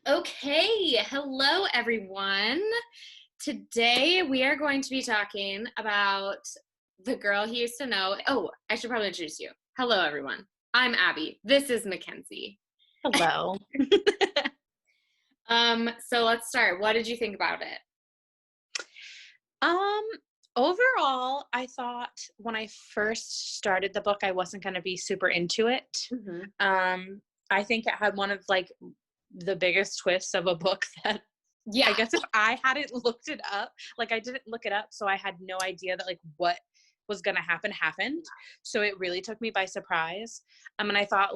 Okay, hello everyone. Today we are going to be talking about the girl he used to know. Oh, I should probably introduce you. Hello everyone. I'm Abby. This is Mackenzie. Hello. So let's start. What did you think about it? Um, Overall, I thought when I first started the book, I wasn't going to be super into it. I think it had one of the biggest twists of a book that Yeah. I guess if I hadn't looked it up, I didn't look it up, so I had no idea that what was going to happen happened. So it really took me by surprise. And I thought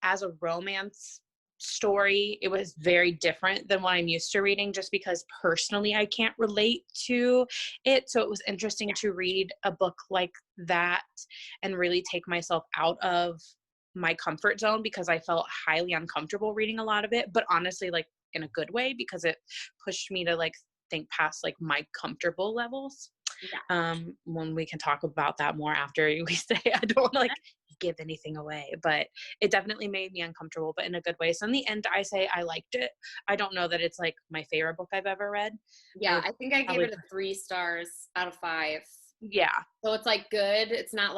as a romance story, it was very different than what I'm used to reading, just because personally I can't relate to it. So it was interesting to read a book like that and really take myself out of my comfort zone, because I felt highly uncomfortable reading a lot of it, but honestly, in a good way, because it pushed me to think past my comfortable levels. Yeah. When we can talk about that more after we say, I don't want to give anything away, but it definitely made me uncomfortable, but in a good way. So in the end, I say I liked it. I don't know that it's my favorite book I've ever read. Yeah, I think I gave it a 3 stars out of 5. Yeah. So it's good. It's not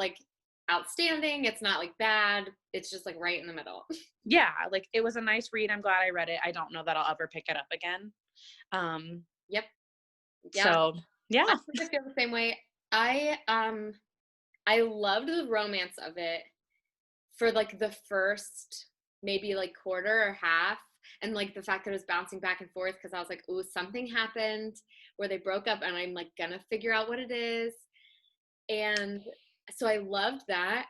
outstanding. It's not bad. It's just right in the middle. Yeah, it was a nice read. I'm glad I read it. I don't know that I'll ever pick it up again. Yep. Yeah. So yeah. I feel the same way. I loved the romance of it for the first maybe quarter or half, and the fact that it was bouncing back and forth, because I was like, oh, something happened where they broke up and I'm gonna figure out what it is. And so I loved that.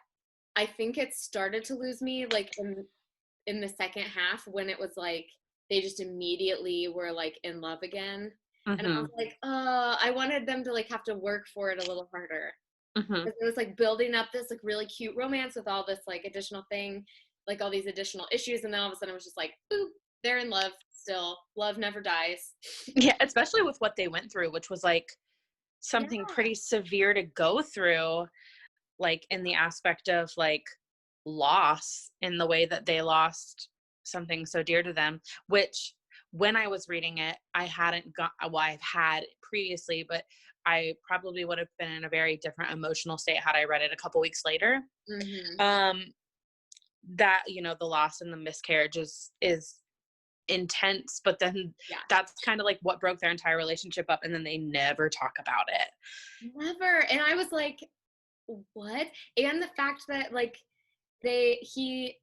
I think it started to lose me in the second half, when it was they just immediately were in love again. And I was like, oh, I wanted them to have to work for it a little harder. Because it was building up this really cute romance with all this additional thing, all these additional issues, and then all of a sudden it was just boop, they're in love still. Love never dies. Yeah, especially with what they went through, which was something pretty severe to go through, in the aspect of loss, in the way that they lost something so dear to them, which when I was reading it, I hadn't got, well, I've had previously, but I probably would have been in a very different emotional state had I read it a couple weeks later. That, the loss and the miscarriage is intense, but then that's kind of what broke their entire relationship up, and then they never talk about it. Never. And I was like, what? And the fact that he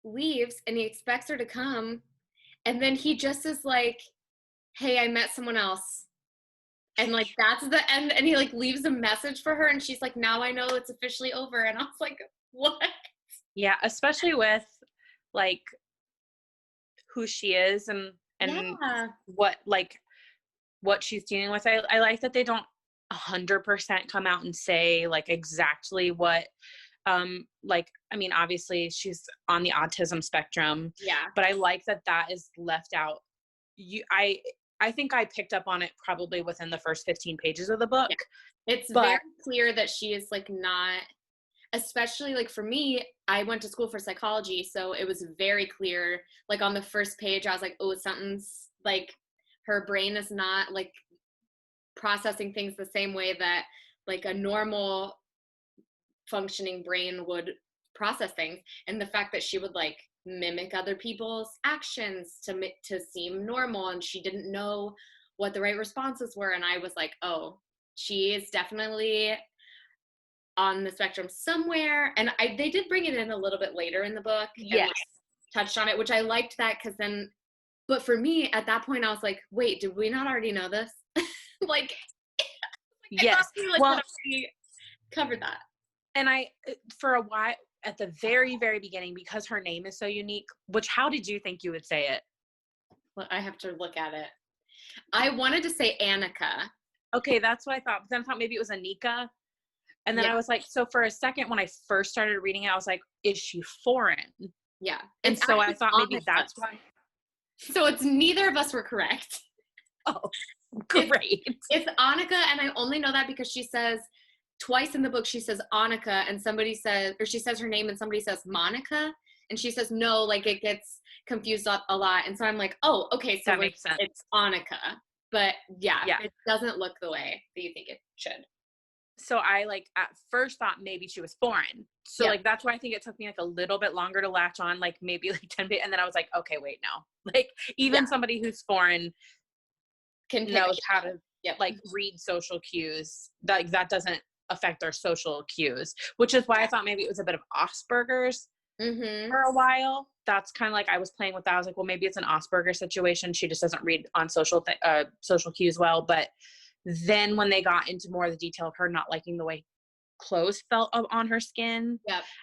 leaves and he expects her to come, and then he just is like, hey, I met someone else. And that's the end. And he leaves a message for her, and she's like, now I know it's officially over. And I was like, what? Yeah, especially with who she is and what she's dealing with. I like that they don't 100% come out and say exactly what obviously she's on the autism spectrum. Yeah. But I like that is left out. I think I picked up on it probably within the first 15 pages of the book. Yeah. It's very clear that she is not, especially for me, I went to school for psychology, so it was very clear, on the first page, I was like, oh, something's her brain is not processing things the same way that a normal functioning brain would process things. And the fact that she would mimic other people's actions to seem normal, and she didn't know what the right responses were, and I was like, oh, she is definitely on the spectrum somewhere. And they did bring it in a little bit later in the book, and touched on it, which I liked that, because then, but for me at that point I was like, wait, did we not already know this? Yes, we covered that. And I, for a while, at the very, very beginning, because her name is so unique, how did you think you would say it? Well, I have to look at it. I wanted to say Annika. Okay, that's what I thought. But then I thought maybe it was Anika. And then I was like, so for a second, when I first started reading it, I was like, is she foreign? Yeah. And so I thought maybe that's why. So it's neither of us were correct. Oh, great. It's Annika, and I only know that because she says twice in the book, she says Annika, and somebody says, or she says her name and somebody says Monica. And she says, no, like it gets confused a lot. And so I'm like, oh, okay, so That makes sense. it's Annika. But yeah, Yeah. it doesn't look the way that you think it should. So I like at first thought maybe she was foreign. So Yeah. like that's why I think it took me like a little bit longer to latch on, like maybe like 10 and then I was like, okay, wait, no. Like even somebody who's foreign Can pick knows it. how to Yep. like read social cues. That doesn't affect their social cues, which is why I thought maybe it was a bit of Asperger's for a while. That's kind of like I was playing with that. I was like, well, maybe it's an Asperger situation. She just doesn't read on social cues well. But then when they got into more of the detail of her not liking the way clothes felt on her skin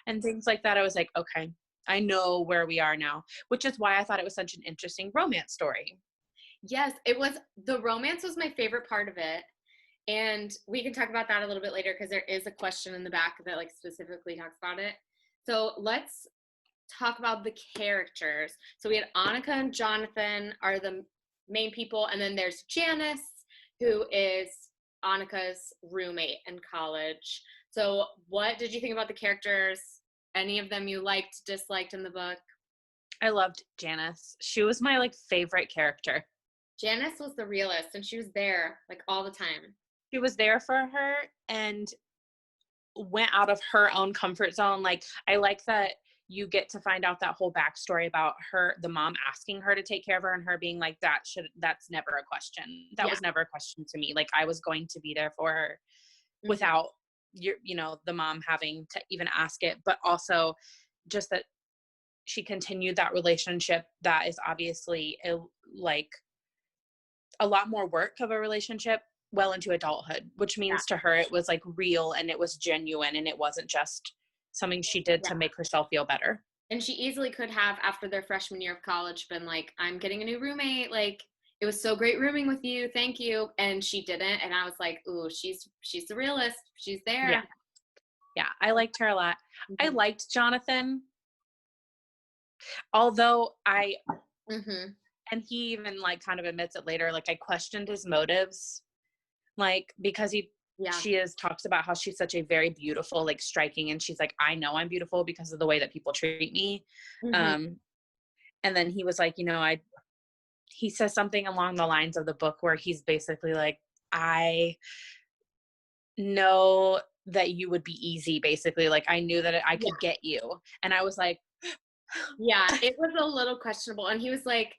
and things like that, I was like, okay, I know where we are now, which is why I thought it was such an interesting romance story. Yes, it was. The romance was my favorite part of it. And we can talk about that a little bit later because there is a question in the back that like specifically talks about it. So let's talk about the characters. So we had Annika and Jonathan are the main people, and then there's Janice, who is Annika's roommate in college. So what did you think about the characters? Any of them you liked, disliked in the book? I loved Janice. She was my like favorite character. Janice was the realist, and she was there like all the time. She was there for her and went out of her own comfort zone. Like I like that you get to find out that whole backstory about her, the mom asking her to take care of her and her being like, that's never a question. That was never a question to me. Like I was going to be there for her without the mom having to even ask it, but also just that she continued that relationship that is obviously like a lot more work of a relationship well into adulthood, which means to her it was like real and it was genuine and it wasn't just something she did to make herself feel better. And she easily could have, after their freshman year of college, been like, I'm getting a new roommate. Like, it was so great rooming with you. Thank you. And she didn't. And I was like, ooh, she's the realist. She's there. Yeah. Yeah. I liked her a lot. I liked Jonathan. Although and he even like kind of admits it later, like I questioned his motives, like because she talks about how she's such a very beautiful, like striking, and she's like, I know I'm beautiful because of the way that people treat me. And then he was like, he says something along the lines of the book where he's basically like, I know that you would be easy, basically. Like I knew that I could get you. And I was like, yeah, it was a little questionable. And he was like,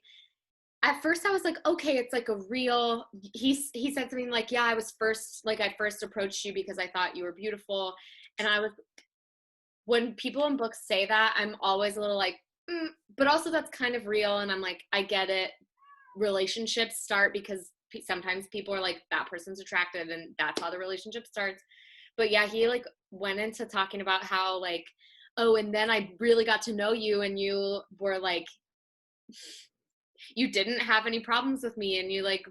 at first I was like, okay, it's like a real, he said something like, yeah, I first approached you because I thought you were beautiful. And when people in books say that, I'm always a little like, but also that's kind of real. And I'm like, I get it. Relationships start because sometimes people are like, that person's attractive and that's how the relationship starts. But yeah, he like went into talking about how like, oh, and then I really got to know you and you were like, you didn't have any problems with me and you like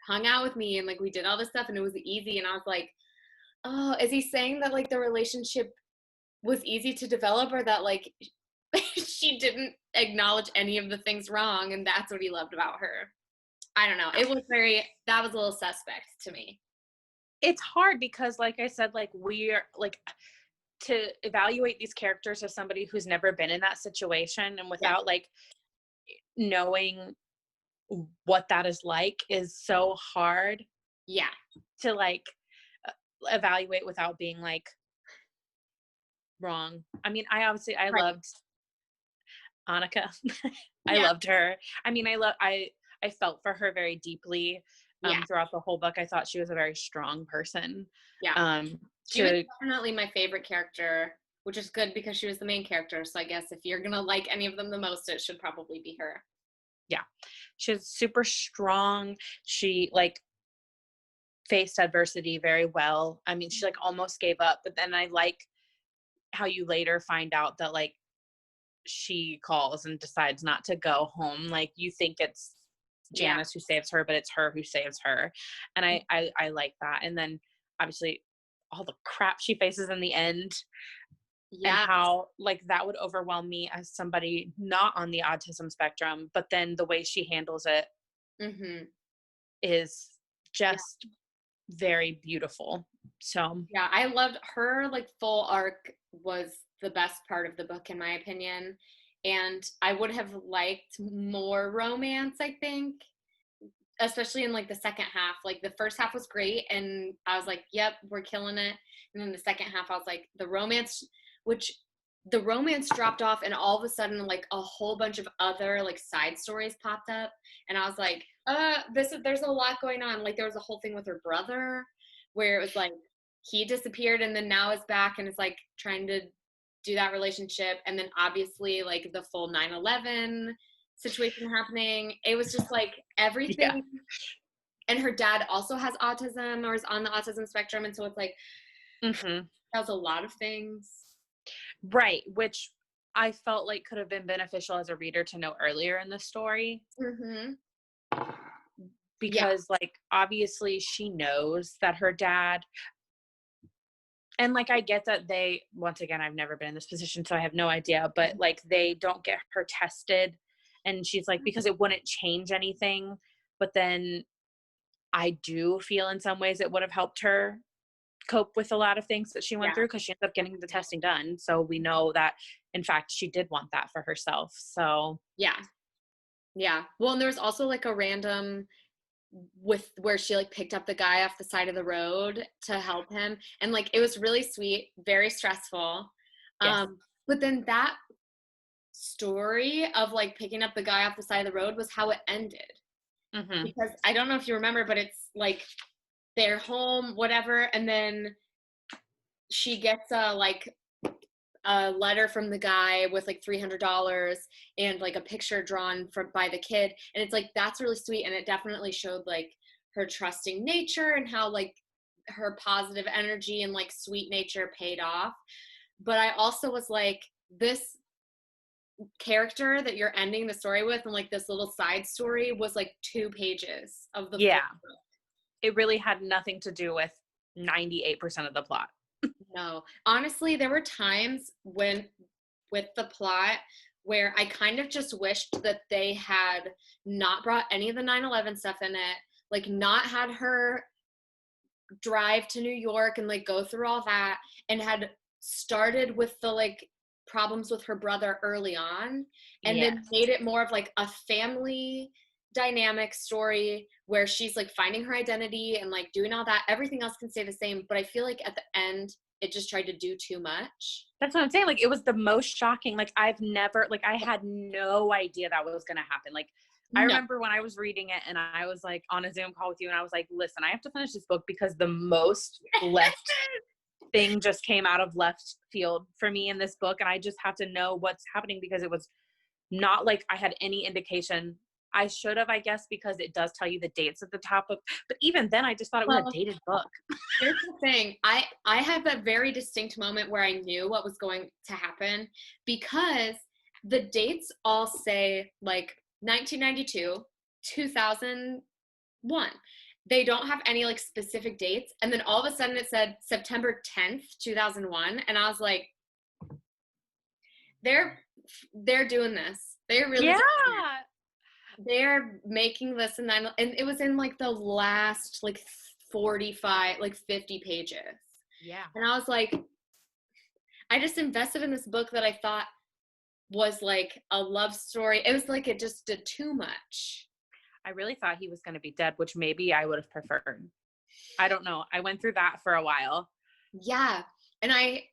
hung out with me and like we did all this stuff and it was easy. And I was like, oh, is he saying that like the relationship was easy to develop or that like she didn't acknowledge any of the things wrong and that's what he loved about her? I don't know. That was a little suspect to me. It's hard because like I said, like we're like to evaluate these characters as somebody who's never been in that situation and without like knowing what that is like is so hard to like evaluate without being like wrong. I mean, I loved Annika. I loved her. I mean, I felt for her very deeply throughout the whole book. I thought she was a very strong person. She was definitely my favorite character, which is good because she was the main character. So I guess if you're gonna like any of them the most, it should probably be her. Yeah, she's super strong. She like faced adversity very well. I mean, she like almost gave up, but then I like how you later find out that like she calls and decides not to go home. Like you think it's Janice who saves her, but it's her who saves her. And I like that. And then obviously all the crap she faces in the end and how like that would overwhelm me as somebody not on the autism spectrum, but then the way she handles it is just very beautiful. So yeah, I loved her like full arc was the best part of the book in my opinion. and I would have liked more romance, I think, especially in like the second half. Like the first half was great and I was like, yep, we're killing it. And then the second half I was like, which the romance dropped off and all of a sudden like a whole bunch of other like side stories popped up and I was like, there's a lot going on. Like there was a whole thing with her brother where it was like he disappeared and then now is back and is like trying to do that relationship, and then obviously like the full 9/11 situation happening. It was just like Yeah. everything. And her dad also has autism or is on the autism spectrum, and so it's like Mm-hmm. that was a lot of things. Right, which I felt like could have been beneficial as a reader to know earlier in the story. Mm-hmm. Yeah. Because like obviously she knows that her dad, and like I get that they, once again, I've never been in this position so I have no idea, but like they don't get her tested, and she's like, because it wouldn't change anything. But then I do feel in some ways it would have helped her cope with a lot of things that she went Yeah. through, because she ended up getting the testing done, so we know that in fact she did want that for herself. So Yeah. Yeah. Well, and there was also like a random with where she like picked up the guy off the side of the road to help him, and like it was really sweet, very stressful. yes. But then that story of like picking up the guy off the side of the road was how it ended. Mm-hmm. Because I don't know if you remember, but it's like they're home, whatever, and then she gets a letter from the guy with like $300 and like a picture drawn by the kid, and it's like that's really sweet, and it definitely showed like her trusting nature and how like her positive energy and like sweet nature paid off. But I also was like, this character that you're ending the story with and like this little side story was like 2 pages of the full Yeah, book. it really had nothing to do with 98% of the plot. No, honestly, there were times when with the plot where I kind of just wished that they had not brought any of the 9/11 stuff in it, like not had her drive to New York and like go through all that, and had started with the like problems with her brother early on, and Yes. then made it more of like a family dynamic story where she's like finding her identity and like doing all that. Everything else can stay the same, but I feel like at the end it just tried to do too much. That's what I'm saying. Like, it was the most shocking. Like, I've never, like, I had no idea that was going to happen. Like, I No. remember when I was reading it and I was like on a Zoom call with you and I was like, listen, I have to finish this book because the most left thing just came out of left field for me in this book. And I just have to know what's happening, because it was not like I had any indication. I should have, I guess, because it does tell you the dates at the top of, but even then I just thought it was a Well, dated book. here's the thing. I had that very distinct moment where I knew what was going to happen because the dates all say like 1992, 2001. They don't have any like specific dates, and then all of a sudden it said September 10th, 2001, and I was like, they're they're doing this. They're really Yeah. doing it. They're making this, and it was in like the last like 45 like 50 pages. Yeah. And I was like, I just invested in this book that I thought was like a love story. It was like it just did too much. I really thought he was going to be dead, which maybe I would have preferred. I don't know. I went through that for a while. Yeah. And I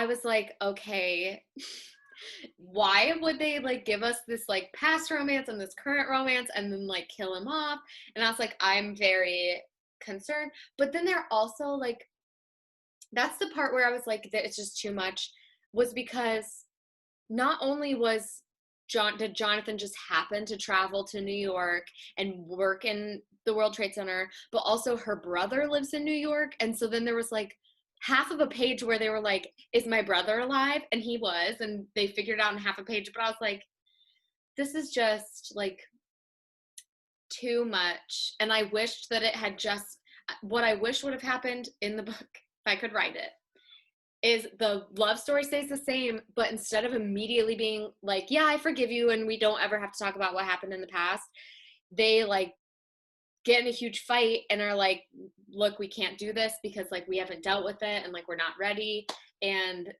was like, okay, why would they like give us this like past romance and this current romance and then like kill him off? And I was like, I'm very concerned. But then they're also like, that's the part where I was like, that it's just too much, was because not only did Jonathan just happen to travel to New York and work in the World Trade Center, but also her brother lives in New York. And so then there was like half of a page where they were like, is my brother alive? And he was, and they figured it out in half a page. But I was like, this is just like too much. And I wished that it had just, what I wish would have happened in the book, if I could write it, is the love story stays the same, but instead of immediately being like, yeah, I forgive you and we don't ever have to talk about what happened in the past, they like get in a huge fight and are like, look, we can't do this because like we haven't dealt with it and like we're not ready. And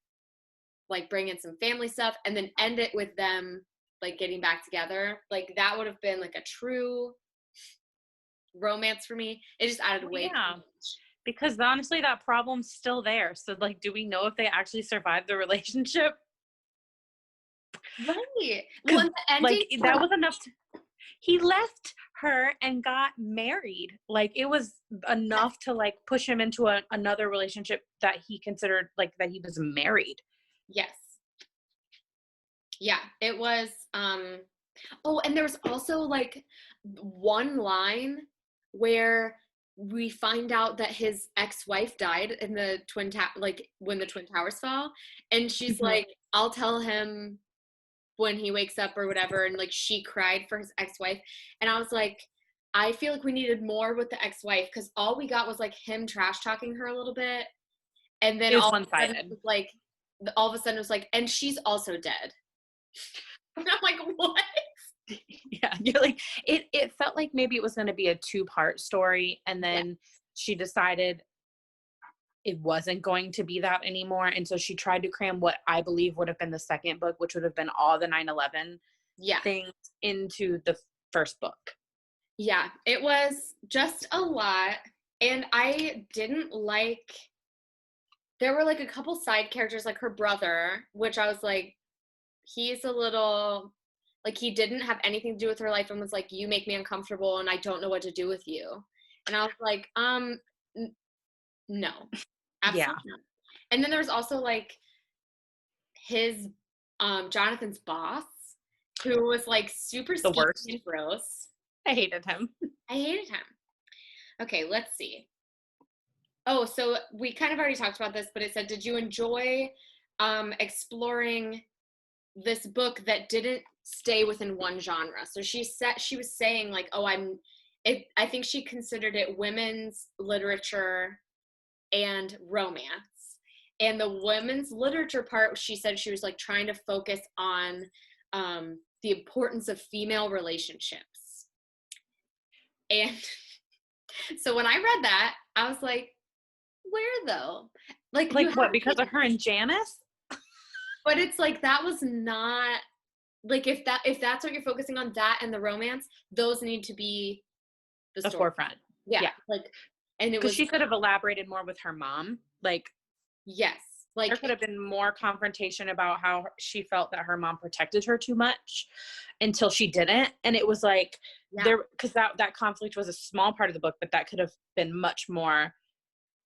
like bring in some family stuff and then end it with them like getting back together. Like that would have been like a true romance for me. It just added way too Yeah. much. Because honestly, that problem's still there. So like, do we know if they actually survived the relationship? Right. Well, Because and the ending, like that was enough. He left her and got married. Like it was enough to like push him into another relationship that he considered like that he was married. yes. Yeah, it was oh, and there was also like one line where we find out that his ex-wife died in the like when the twin towers fell, and she's Mhm. like, I'll tell him when he wakes up or whatever, and like she cried for his ex-wife, and I was like, I feel like we needed more with the ex-wife because all we got was like him trash talking her a little bit, and then It was all of a sudden it one-sided. was like all of a sudden it was like, and she's also dead. And I'm like, what? Yeah, you're like it felt like maybe it was going to be a two-part story, and Yeah. then she decided it wasn't going to be that anymore, and so she tried to cram what I believe would have been the second book, which would have been all the 9/11 Yeah. things, into the first book. Yeah. It was just a lot. And I didn't like, there were like a couple side characters, like her brother, which I was like, he's a little, like, he didn't have anything to do with her life and was like, you make me uncomfortable and I don't know what to do with you. And I was like, no, Yeah, absolutely not. And then there was also like his, Jonathan's boss, who was like super the scheming worst. and gross. I hated him. I hated him. Okay, let's see. Oh, so we kind of already talked about this, but it said, did you enjoy exploring this book that didn't stay within one genre? So she was saying like, oh, I think she considered it women's literature and romance. And the women's literature part, she said she was like trying to focus on the importance of female relationships. And so when I read that, I was like, where though? Like you Like have, what? Because of her and Janice? but it's like that was not like if that's what you're focusing on, that and the romance, those need to be the The story. forefront. Yeah, Yeah. like, and it Because was, she could have elaborated more with her mom. Like yes, there like, could have been more confrontation about how she felt that her mom protected her too much until she didn't. And it was like yeah, there, because that conflict was a small part of the book, but that could have been much more.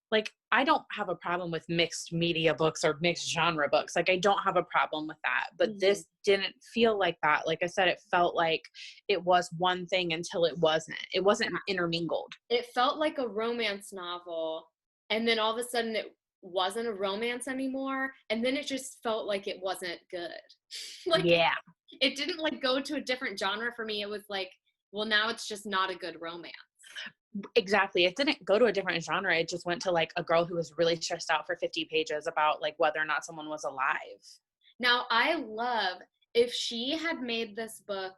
Like I don't have a problem with mixed media books or mixed genre books. Like I don't have a problem with that. But mhm. this didn't feel like that. Like I said, it felt like it was one thing until it wasn't. It wasn't intermingled. It felt like a romance novel, and then all of a sudden it wasn't a romance anymore, and then it just felt like it wasn't good. Like Yeah. it didn't like go to a different genre for me. It was like, well, now it's just not a good romance. Exactly. It didn't go to a different genre. It just went to like a girl who was really stressed out for 50 pages about like whether or not someone was alive. Now, I love if she had made this book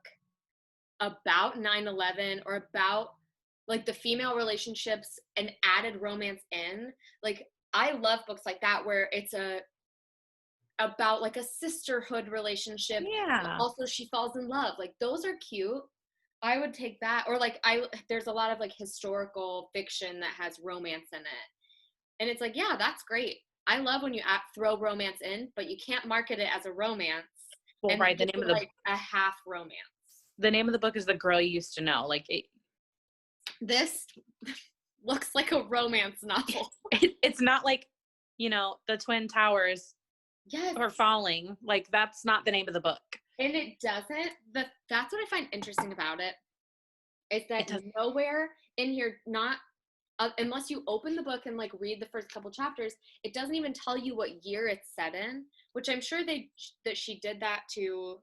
about 9/11 or about like the female relationships and added romance in. Like I love books like that where it's a about like a sisterhood relationship, but Yeah. also she falls in love. Like those are cute. I would take that. Or like I there's a lot of like historical fiction that has romance in it. And it's like, yeah, that's great. I love when you throw romance in, but you can't market it as a romance Well, and right. make it like a half romance. The name of the book is The Girl You Used to Know. Like This looks like a romance novel. it's not like, the Twin Towers Yes. are falling. Like that's not the name of the book. And it doesn't, that's what I find interesting about it, is It that does. nowhere in here, not unless you open the book and like read the first couple chapters, it doesn't even tell you what year it's set in, which I'm sure that she did that to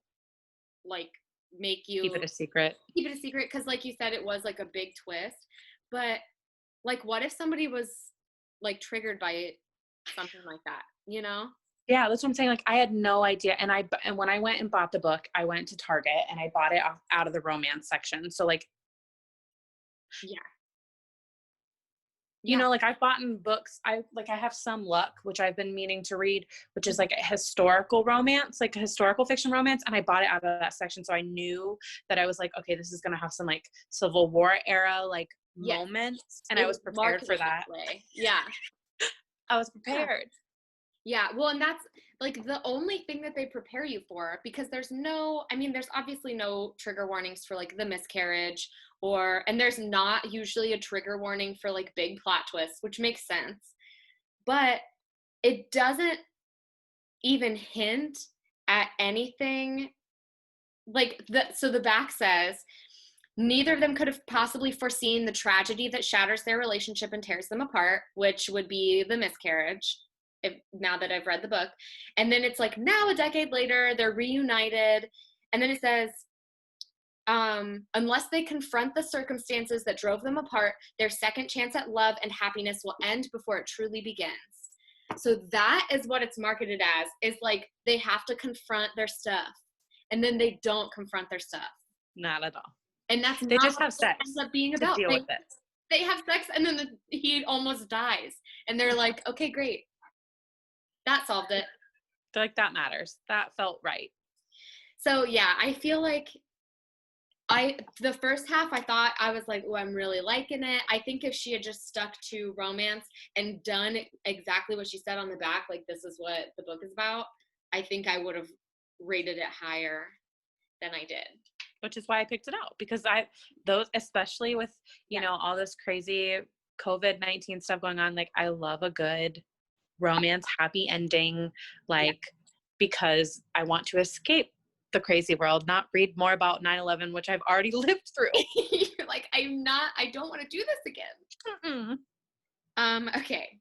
like make you Keep it a secret. keep it a secret, because like you said, it was like a big twist. But like, what if somebody was like triggered by something like that, you know? Yeah, that's what I'm saying. Like I had no idea. And when I went and bought the book, I went to Target and I bought it out of the romance section. So like Yeah. You know, like I've bought in books. I have Some Luck, which I've been meaning to read, which is like a historical romance, like a historical fiction romance. And I bought it out of that section. So I knew that I was like, okay, this is going to have some like Civil War era, like moments. And I was prepared for that. Yeah. I was prepared. Yeah. Well, and that's like the only thing that they prepare you for, because there's obviously no trigger warnings for like the miscarriage and there's not usually a trigger warning for like big plot twists, which makes sense. But it doesn't even hint at anything like so the back says, neither of them could have possibly foreseen the tragedy that shatters their relationship and tears them apart, which would be the miscarriage, now that I've read the book. And then it's like, now a decade later, they're reunited. And then it says, unless they confront the circumstances that drove them apart, their second chance at love and happiness will end before it truly begins. So that is what it's marketed as, is like they have to confront their stuff. And then they don't confront their stuff. Not at all. And that's they not just what have sex ends up being about. To deal with it. They have sex and then he almost dies. And they're like, okay, great. That solved it. They're like, that matters. That felt right. So yeah, I feel like the first half I thought, I was like, oh, I'm really liking it. I think if she had just stuck to romance and done exactly what she said on the back, like this is what the book is about, I think I would have rated it higher than I did. Which is why I picked it out, because especially with, you know, all this crazy COVID-19 stuff going on, like I love a good romance, happy ending, like, because I want to escape the crazy world, not read more about 9/11, which I've already lived through. You're like, I don't want to do this again. Okay.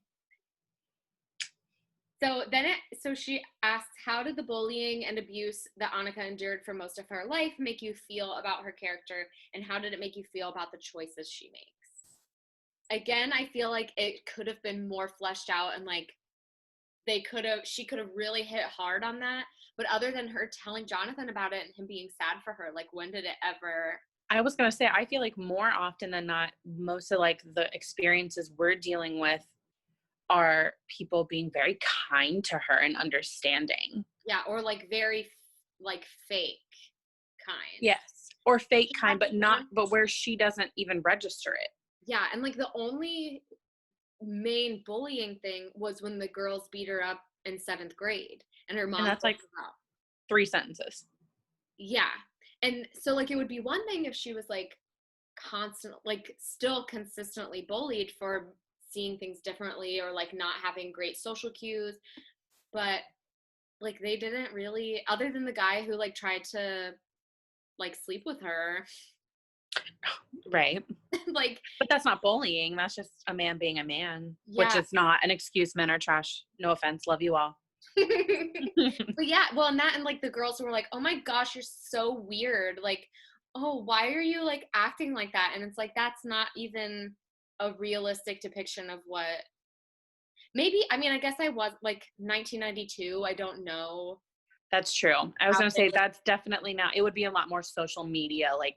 So she asks, how did the bullying and abuse that Annika endured for most of her life make you feel about her character, and how did it make you feel about the choices she makes? Again, I feel like it could have been more fleshed out, and like she could have really hit hard on that. But other than her telling Jonathan about it and him being sad for her, like when did it ever? I was going to say, I feel like more often than not, most of like the experiences we're dealing with are people being very kind to her and understanding. Yeah, or like very like fake kind. Yes, or fake kind, but where she doesn't even register it. Yeah, and like the only main bullying thing was when the girls beat her up in 7th grade, and her mom. And that's like 3 sentences. Yeah, and so like it would be one thing if she was like still consistently bullied for seeing things differently or like not having great social cues, but like they didn't really, other than the guy who like tried to like sleep with her. Right. Like, but that's not bullying. That's just a man being a man, which is not an excuse. Men are trash. No offense. Love you all. But yeah, well, and like the girls were like, oh my gosh, you're so weird. Like, oh, why are you like acting like that? And it's like, that's not even a realistic depiction of what maybe, I mean, I guess I was like 1992. I don't know. That's true. I was going to say that's definitely not, it would be a lot more social media, like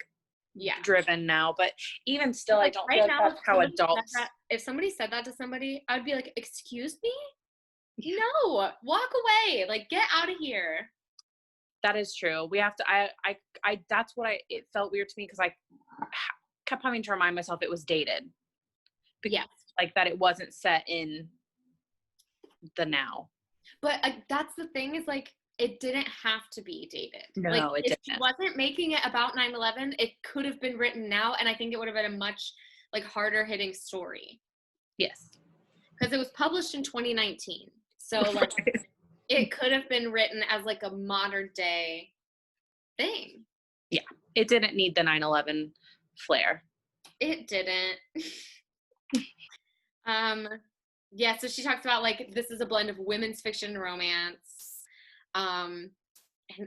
driven now, but even still, like, I don't feel like that's how adults. If somebody said that to somebody, I'd be like, excuse me? No, walk away. Like, get out of here. That is true. We have to, that's what it felt weird to me, because I kept having to remind myself it was dated. Yes. Like that it wasn't set in the now. But that's the thing, is like, it didn't have to be dated. No, like, it didn't. If she wasn't making it about 9/11, it could have been written now, and I think it would have been a much like harder hitting story. Yes. Because it was published in 2019. So like it could have been written as like a modern day thing. Yeah. It didn't need the 9/11 flair. It didn't. Yeah, so she talks about like this is a blend of women's fiction and romance. And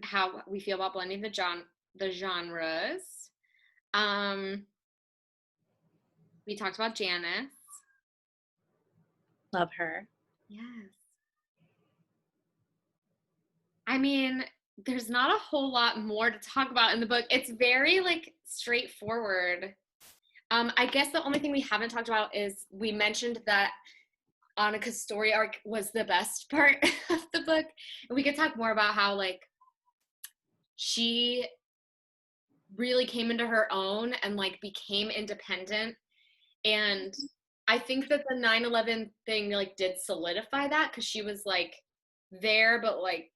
how we feel about blending the genres. We talked about Janice. Love her. Yes. I mean, there's not a whole lot more to talk about in the book. It's very like straightforward. I guess the only thing we haven't talked about is we mentioned that Annika's story arc was the best part of the book. And we could talk more about how like she really came into her own and like became independent. And I think that the 9/11 thing like did solidify that because she was like there, but like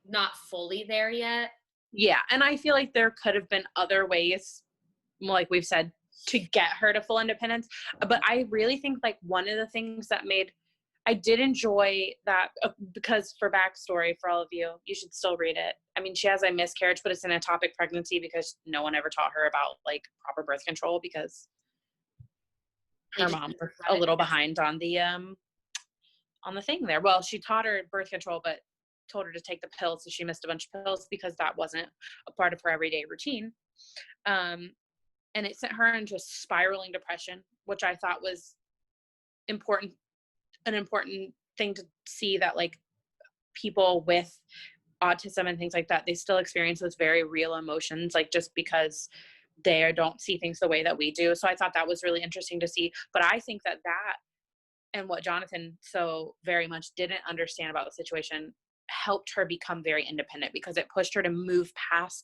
not fully there yet. Yeah, and I feel like there could have been other ways, like we've said, to get her to full independence. But I really think like one of the things that I did enjoy that, because for backstory for all of you, you should still read it. I mean, she has a miscarriage, but it's an ectopic pregnancy because no one ever taught her about like proper birth control because her mom was a little behind on the thing there. Well, she taught her birth control, but told her to take the pills, so she missed a bunch of pills because that wasn't a part of her everyday routine. And it sent her into spiraling depression, which I thought was an important thing to see, that like people with autism and things like that, they still experience those very real emotions, like just because they don't see things the way that we do. So I thought that was really interesting to see. But I think that and what Jonathan so very much didn't understand about the situation helped her become very independent, because it pushed her to move past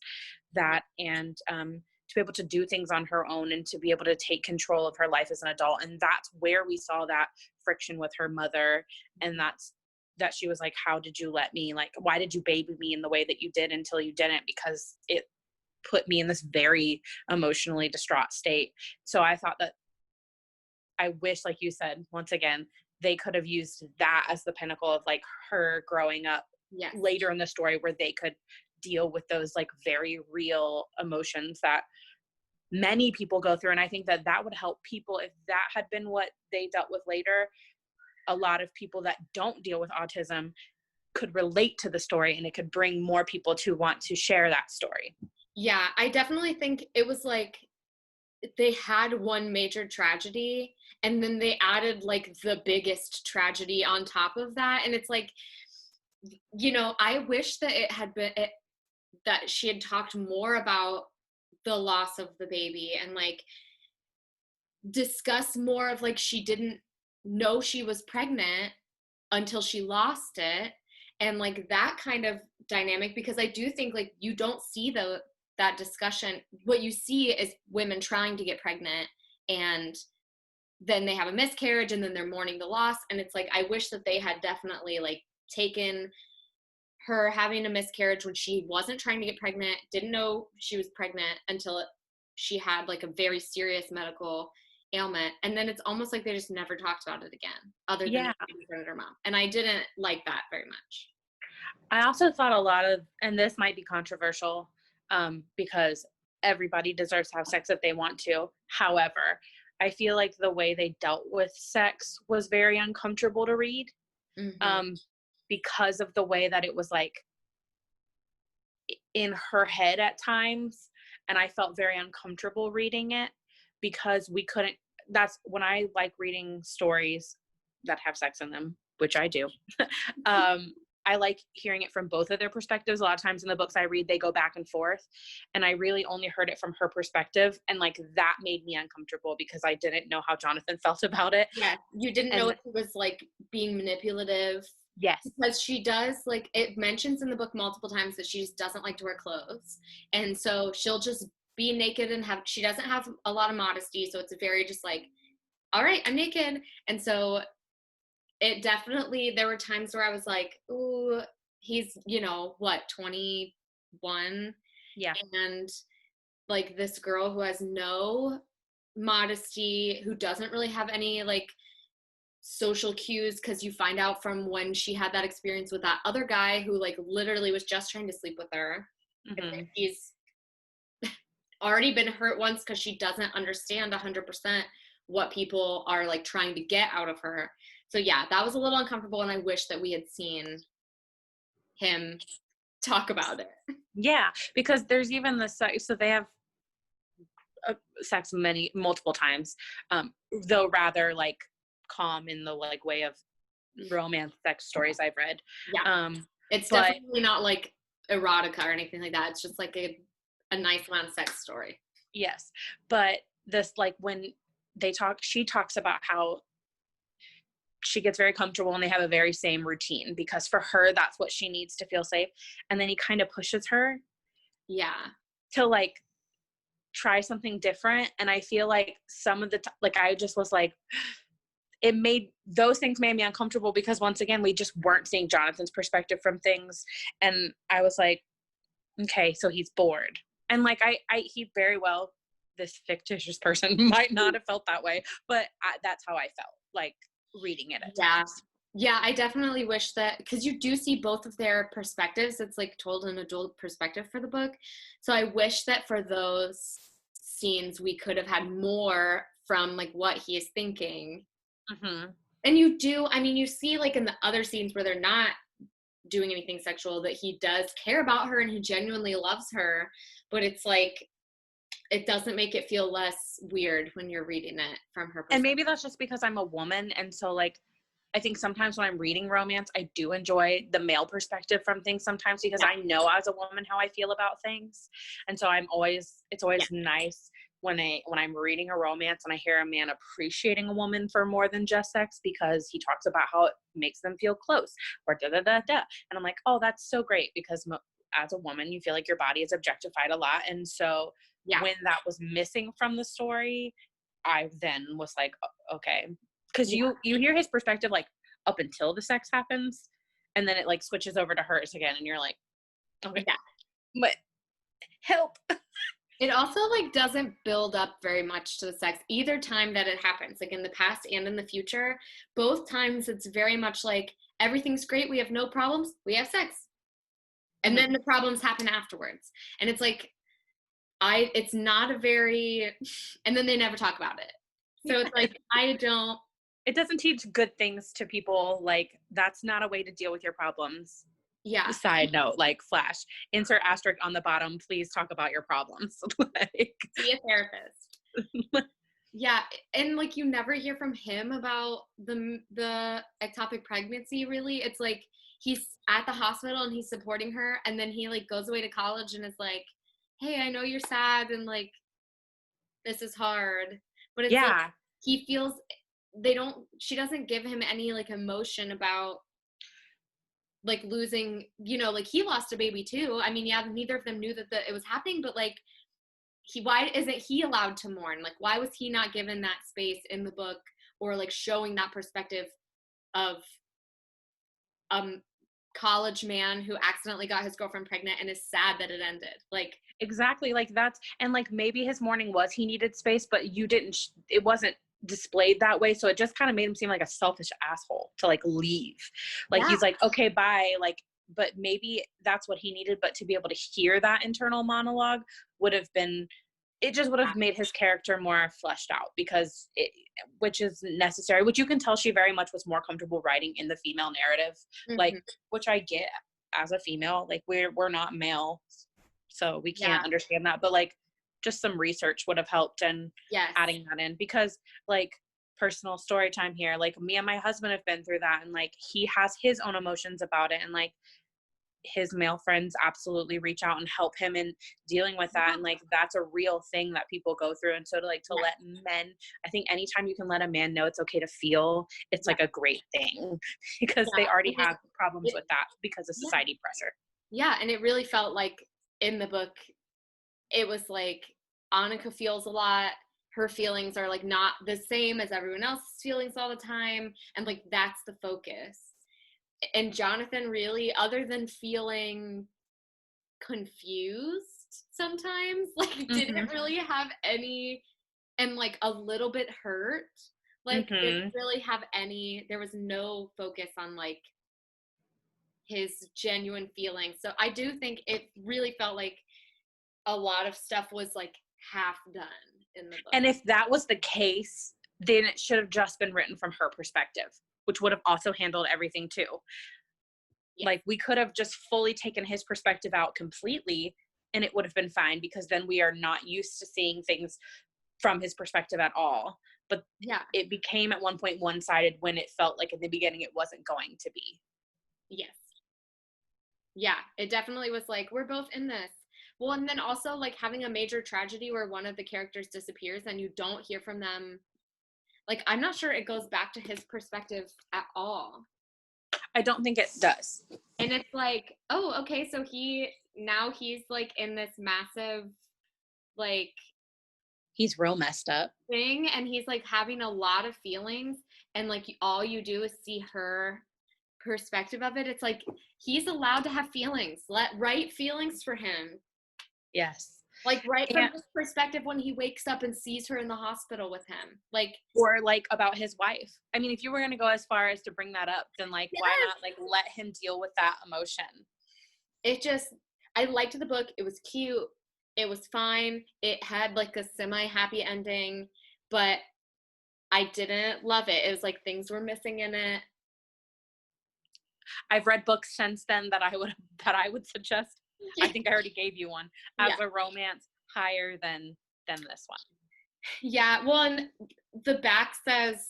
that and to be able to do things on her own and to be able to take control of her life as an adult. And that's where we saw that friction with her mother. And that she was like, how did you let me, like, why did you baby me in the way that you did until you didn't? Because it put me in this very emotionally distraught state. So I thought that, I wish, like you said, once again, they could have used that as the pinnacle of like her growing up later in the story, where they could deal with those like very real emotions that many people go through. And I think that would help people if that had been what they dealt with later. A lot of people that don't deal with autism could relate to the story, and it could bring more people to want to share that story. Yeah, I definitely think it was like they had one major tragedy and then they added like the biggest tragedy on top of that. And it's like, you know, I wish that that she had talked more about the loss of the baby and like discuss more of like she didn't know she was pregnant until she lost it, and like that kind of dynamic, because I do think like you don't see that discussion. What you see is women trying to get pregnant and then they have a miscarriage and then they're mourning the loss. And it's like I wish that they had definitely like taken her having a miscarriage when she wasn't trying to get pregnant, didn't know she was pregnant until she had like a very serious medical ailment, and then it's almost like they just never talked about it again other than in front of her mom. And I didn't like that very much. I also thought a lot of, and this might be controversial, because everybody deserves to have sex if they want to. However, I feel like the way they dealt with sex was very uncomfortable to read, because of the way that it was like in her head at times. And I felt very uncomfortable reading it because that's when I like reading stories that have sex in them, which I do. I like hearing it from both of their perspectives. A lot of times in the books I read, they go back and forth, and I really only heard it from her perspective. And like that made me uncomfortable because I didn't know how Jonathan felt about it. Yeah, you didn't know if it was like being manipulative. Yes. Because she does, like, it mentions in the book multiple times that she just doesn't like to wear clothes. And so she'll just be naked and she doesn't have a lot of modesty. So it's very just like, all right, I'm naked. And so it definitely, there were times where I was like, ooh, he's, 21? Yeah. And like this girl who has no modesty, who doesn't really have any like social cues, because you find out from when she had that experience with that other guy who like literally was just trying to sleep with her. She's already been hurt once because she doesn't understand 100% what people are like trying to get out of her. So yeah, that was a little uncomfortable, and I wish that we had seen him talk about it. Yeah, because there's even so they have sex multiple times, though rather like calm in the like way of romance sex stories I've read. Yeah, it's definitely not like erotica or anything like that. It's just like a nice amount of sex story. Yes, but this, like, when she talks about how she gets very comfortable and they have a very same routine because for her, that's what she needs to feel safe. And then he kind of pushes her Yeah. to like try something different. And I feel like some of the, like, I just was like, those things made me uncomfortable because once again, we just weren't seeing Jonathan's perspective from things. And I was like, okay, so he's bored. And like, he very well, this fictitious person might not have felt that way, but that's how I felt like reading it at Yeah. times. Yeah, I definitely wish that, because you do see both of their perspectives. It's like told in a dual perspective for the book. So I wish that for those scenes we could have had more from like what he is thinking. Mm-hmm. And you do, I mean, you see like in the other scenes where they're not doing anything sexual that he does care about her and he genuinely loves her, but it's like it doesn't make it feel less weird when you're reading it from her perspective. And maybe that's just because I'm a woman. And so like, I think sometimes when I'm reading romance, I do enjoy the male perspective from things sometimes because I know as a woman how I feel about things. And so it's always nice when I'm reading a romance and I hear a man appreciating a woman for more than just sex because he talks about how it makes them feel close or da da da da. And I'm like, oh, that's so great because as a woman, you feel like your body is objectified a lot. And so when that was missing from the story, I then was like, okay, because you hear his perspective like up until the sex happens, and then it like switches over to hers again, and you're like, okay, but help. It also like doesn't build up very much to the sex either time that it happens, like in the past and in the future. Both times it's very much like everything's great, we have no problems, we have sex, and then the problems happen afterwards, and it's like it's not a very, and then they never talk about it. So it's like It doesn't teach good things to people. Like, that's not a way to deal with your problems. Yeah. Side note, like, flash, insert asterisk on the bottom, please talk about your problems. Like, see a therapist. Yeah, and like you never hear from him about the ectopic pregnancy really. It's like he's at the hospital and he's supporting her, and then he like goes away to college and is like, hey, I know you're sad and like this is hard, but it's like he feels she doesn't give him any like emotion about like losing, like he lost a baby too. I mean, yeah, neither of them knew that it was happening, but like why isn't he allowed to mourn? Like, why was he not given that space in the book or like showing that perspective of college man who accidentally got his girlfriend pregnant and is sad that it ended? Like, exactly, like that's, and like maybe his mourning was he needed space, but it wasn't displayed that way, so it just kind of made him seem like a selfish asshole to like leave. Like he's like, okay, bye, like, but maybe that's what he needed. But to be able to hear that internal monologue would have made his character more fleshed out, because which is necessary, which you can tell she very much was more comfortable writing in the female narrative, like, which I get as a female, like we're not male, so we can't understand that, but like just some research would have helped, and adding that in, because like personal story time here, like me and my husband have been through that, and like he has his own emotions about it, and like his male friends absolutely reach out and help him in dealing with that, and like that's a real thing that people go through. And so to let men, I think anytime you can let a man know it's okay to feel, it's like a great thing, because they already have problems with that because of society pressure. And it really felt like in the book it was like Annika feels a lot, her feelings are like not the same as everyone else's feelings all the time, and like that's the focus. And Jonathan really, other than feeling confused sometimes, like didn't really have any, and like a little bit hurt, like didn't really have any, there was no focus on like his genuine feelings. So I do think it really felt like a lot of stuff was like half done in the book. And if that was the case, then it should have just been written from her perspective, which would have also handled everything too. Like we could have just fully taken his perspective out completely and it would have been fine, because then we are not used to seeing things from his perspective at all. But it became at one point one-sided when it felt like in the beginning it wasn't going to be. Yes. Yeah, it definitely was like, we're both in this. Well, and then also like having a major tragedy where one of the characters disappears and you don't hear from them. Like, I'm not sure it goes back to his perspective at all. I don't think it does. And it's like, oh, okay, so he's like in this massive like He's real messed up. thing, and he's like having a lot of feelings, and like all you do is see her perspective of it. It's like he's allowed to have feelings. Write feelings for him. Yes. Like right from his perspective when he wakes up and sees her in the hospital with him. Like, or like about his wife. I mean, if you were going to go as far as to bring that up, then like yes. why not like let him deal with that emotion? I liked the book. It was cute. It was fine. It had like a semi-happy ending, but I didn't love it. It was like things were missing in it. I've read books since then that I would suggest. I think I already gave you one as a romance higher than this one. Yeah, well, and the back says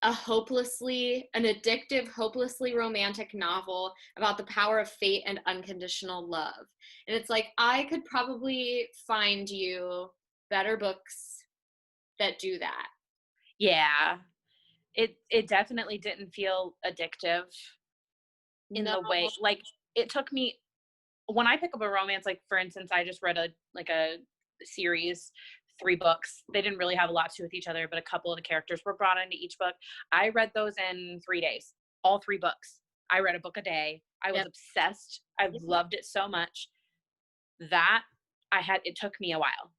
an addictive, hopelessly romantic novel about the power of fate and unconditional love. And it's like, I could probably find you better books that do that. Yeah. It definitely didn't feel addictive in the way, like it took me, when I pick up a romance, like for instance, I just read a series, 3 books. They didn't really have a lot to do with each other, but a couple of the characters were brought into each book. I read those in 3 days, all 3 books. I read a book a day. I was obsessed. I loved it so much that it took me a while.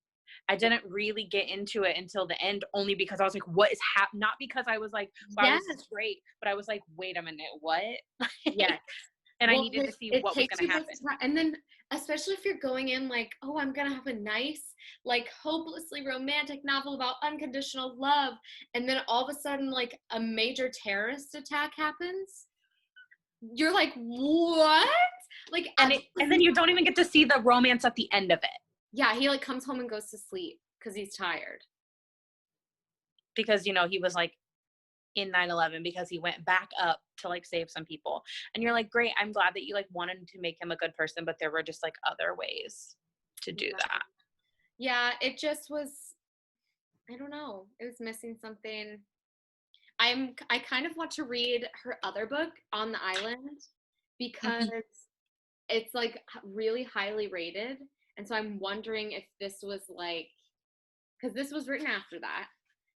I didn't really get into it until the end, only because I was like, what is happening? Not because I was like, wow, this is great, but I was like, wait a minute, what? Yes. And I needed to see what was going to happen. And then, especially if you're going in like, oh, I'm going to have a nice, like, hopelessly romantic novel about unconditional love. And then all of a sudden, like, a major terrorist attack happens. You're like, what? Like, and then you don't even get to see the romance at the end of it. Yeah, he like comes home and goes to sleep because he's tired. Because, he was like in 9/11 because he went back up to like save some people. And you're like, great, I'm glad that you like wanted to make him a good person, but there were just like other ways to do that. Yeah, it just was, I don't know, it was missing something. I kind of want to read her other book, On the Island, because it's like really highly rated. And so I'm wondering if this was like, because this was written after that.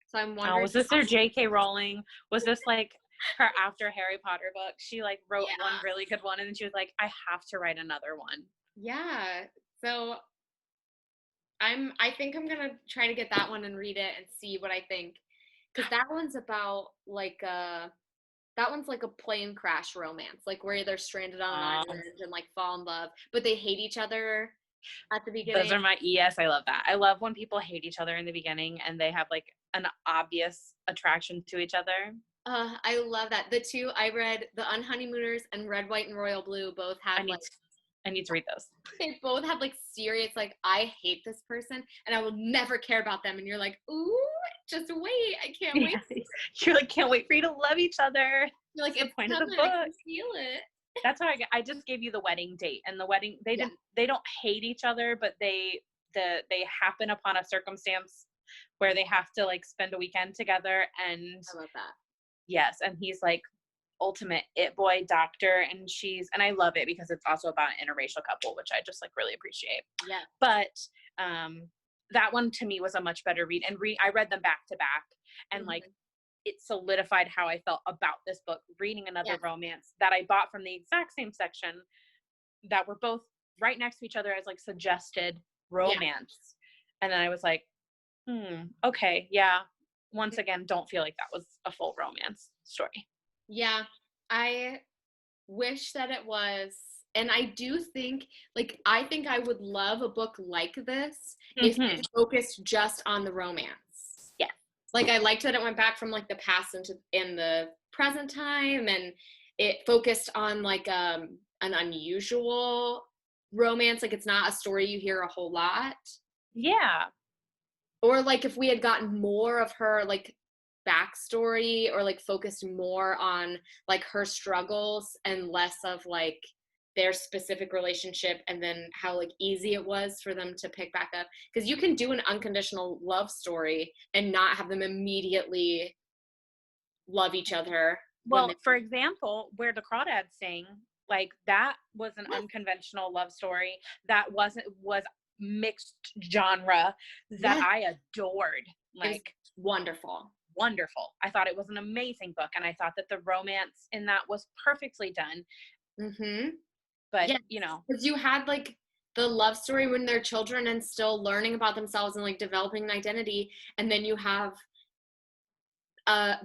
So I'm wondering. Oh, was this their J.K. Rowling? Was this like her after Harry Potter book? She like wrote one really good one, and then she was like, I have to write another one. Yeah. So I think I'm gonna try to get that one and read it and see what I think. Because that one's about like that one's like a plane crash romance, like where they're stranded on an island and like fall in love, but they hate each other at the beginning. Those are my I love that. I love when people hate each other in the beginning and they have like an obvious attraction to each other. I love that. The 2 I read, The Unhoneymooners and Red, White, and Royal Blue, both had I need to read those. They both have like serious, like, I hate this person and I will never care about them. And you're like, ooh, just wait. I can't wait. You're like, can't wait for you to love each other. You're like, it's the point of the book. I can feel it. That's how I just gave you the wedding date, and the wedding, they don't hate each other, but they happen upon a circumstance where they have to like spend a weekend together. And I love that. Yes. And he's like ultimate it boy doctor, and I love it because it's also about an interracial couple, which I just like really appreciate. Yeah. But that one to me was a much better read, and I read them back to back, and like it solidified how I felt about this book, reading another romance that I bought from the exact same section that were both right next to each other as like suggested romance. And then I was like, okay, yeah. Once again, don't feel like that was a full romance story. Yeah, I wish that it was. And I do think, like, I think I would love a book like this if it focused just on the romance. Yeah. Like, I liked that it went back from, like, the past in the present time, and it focused on, like, an unusual romance. Like, it's not a story you hear a whole lot. Yeah. Or, like, if we had gotten more of her, like, backstory, or, like, focused more on, like, her struggles and less of, like, their specific relationship and then how like easy it was for them to pick back up. Because you can do an unconditional love story and not have them immediately love each other when Well, for example, Where the Crawdads Sing, like that was an Yes. unconventional love story that was mixed genre that Yes. I adored. It was Like wonderful. wonderful. I thought it was an amazing book, and I thought that the romance in that was perfectly done. Mm-hmm. But, Yes, you know, because you had like the love story when they're children and still learning about themselves and like developing an identity, and then you have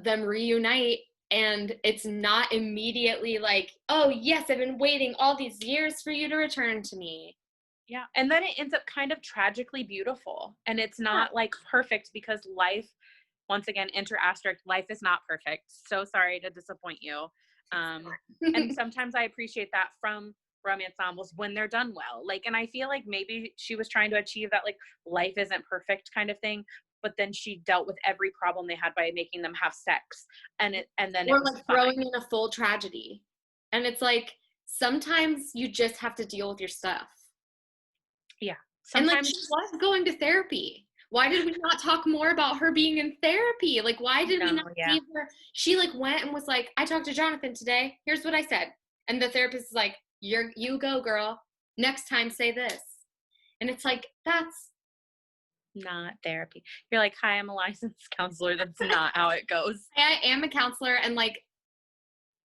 them reunite, and it's not immediately like, oh yes, I've been waiting all these years for you to return to me. yeah. And then it ends up kind of tragically beautiful, and it's not like perfect because life, once again, enter asterisk, life is not perfect. So sorry to disappoint you. And sometimes I appreciate that from romance novels when they're done well. Like, and I feel like maybe she was trying to achieve that like life isn't perfect kind of thing, but then she dealt with every problem they had by making them have sex, and then it Or was like fine. throwing in a full tragedy, and it's like sometimes you just have to deal with your stuff. Yeah. And like Sometimes, she was going to therapy. Why did we not talk more about her being in therapy? Like, why did we no, not yeah. see her? She like went and was like, I talked to Jonathan today. Here's what I said. And the therapist is like, you go, girl. Next time say this. And it's like, that's Not therapy. You're like, hi, I'm a licensed counselor. That's not how it goes. I am a counselor, and like,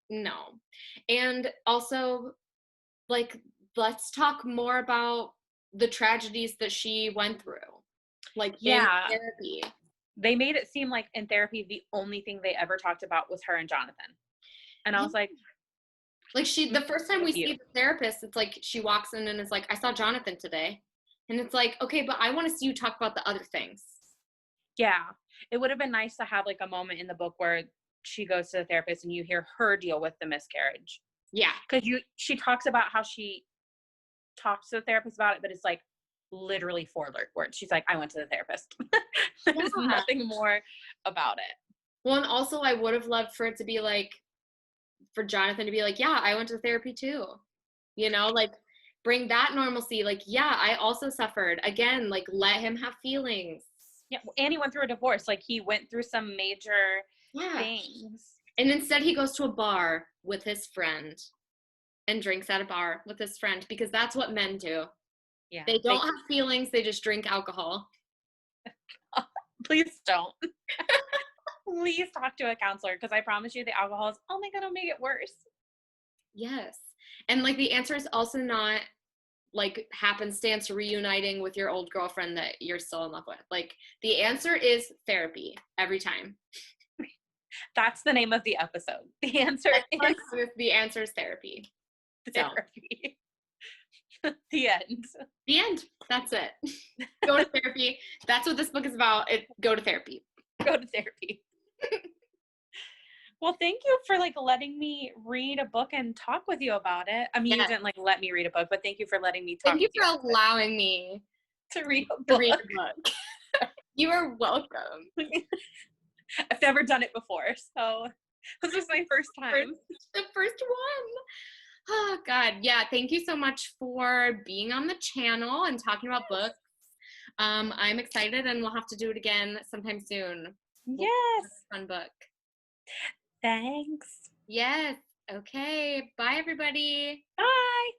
no. And also, like, let's talk more about the tragedies that she went through. Like in Yeah. therapy. They made it seem like in therapy, the only thing they ever talked about was her and Jonathan. And I was like, Like the first time we you. see the therapist, it's like she walks in and is like, I saw Jonathan today. And it's like, okay, but I want to see you talk about the other things. Yeah. It would have been nice to have like a moment in the book where she goes to the therapist and you hear her deal with the miscarriage. Yeah. Because she talks about how she talks to the therapist about it, but it's like literally 4 words. She's like, I went to the therapist. There's nothing more about it. Well, and also I would have loved for it to be like, for Jonathan to be like, yeah, I went to therapy too. You know, like bring that normalcy. Like, yeah, I also suffered. Again, like let him have feelings. Yeah. And he went through a divorce. Like he went through some major things. And instead he goes to a bar with his friend and drinks at a bar with his friend, because that's what men do. Yeah. They don't have feelings, they just drink alcohol. Please don't. Please talk to a counselor, because I promise you the alcohol is only going to make it worse. Yes. And like the answer is also not like happenstance reuniting with your old girlfriend that you're still in love with. Like the answer is therapy every time. That's the name of the episode. The answer is therapy. Therapy. The end. The end. That's it. Go to therapy. That's what this book is about. Go to therapy. Go to therapy. Well, thank you for like letting me read a book and talk with you about it. I mean, you didn't like let me read a book, but thank you for letting me talk. Thank you for allowing me to read a book. You are welcome. I've never done it before, so this was my first time. The first one. Oh God, yeah. Thank you so much for being on the channel and talking about books. I'm excited, and we'll have to do it again sometime soon. Yes. Fun book. Thanks. Yes. Okay. Bye, everybody. Bye.